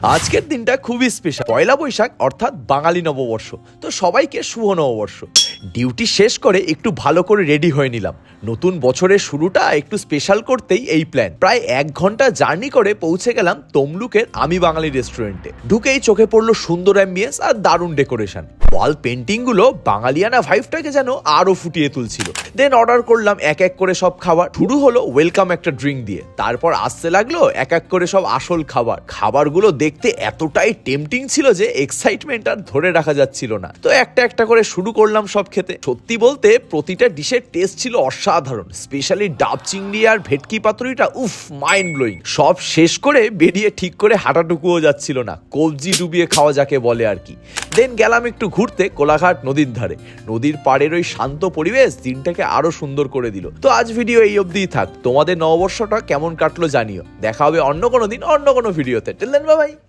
আজকের দিনটা খুবই স্পেশাল। পয়লা বৈশাখ অর্থাৎ বাঙালি নববর্ষ। তো সবাইকে শুভ নববর্ষ। ডিউটি শেষ করে একটু ভালো করে রেডি হয়ে নিলাম। নতুন বছরের শুরুটা একটু স্পেশাল করতেই এই প্ল্যান। প্রায় 1 ঘন্টা জার্নি করে পৌঁছে গেলাম তমলুকের আমি বাঙালি রেস্টুরেন্টে। ঢুকেই চোখে পড়লো সুন্দর অ্যাম্বিয়েন্স আর দারুণ ডেকোরেশন। ওয়াল পেন্টিং গুলো বাঙালিয়ানা ভাইবটাকে যেন আরো ফুটিয়ে তুলছিল। দেন অর্ডার করলাম এক এক করে সব খাবার। শুরু হলো ওয়েলকাম একটা ড্রিঙ্ক দিয়ে, তারপর আসতে লাগলো এক এক করে সব আসল খাবার। খাবারগুলো দেখতে এতটাই টেম্পটিং ছিল যে এক্সাইটমেন্ট আর ধরে রাখা যাচ্ছিল না। তো একটা একটা করে শুরু করলাম সব খেতে। সত্যি বলতে প্রতিটা ডিশের টেস্ট ছিল অসাধারণ, স্পেশালি ডাব চিংড়ি আর ভেটকি পাতুরিটা উফ মাইন্ড ব্লোয়িং। সব শেষ করে বেরিয়ে ঠিক করে হাঁটাটুকুও যাচ্ছিল না, কবজি ডুবিয়ে খাওয়া যাকে বলে আর কি। দেন গেলাম একটু ঘুরতে কোলাঘাট নদীর ধারে। নদীর পাড়ের ওই শান্ত পরিবেশ দিনটাকে আরো সুন্দর করে দিল। তো আজ ভিডিও এই অবধিই থাক। তোমাদের নববর্ষটা কেমন কাটলো জানিও। দেখা হবে অন্য কোনো দিন অন্য কোনো ভিডিওতে। Till then bye by.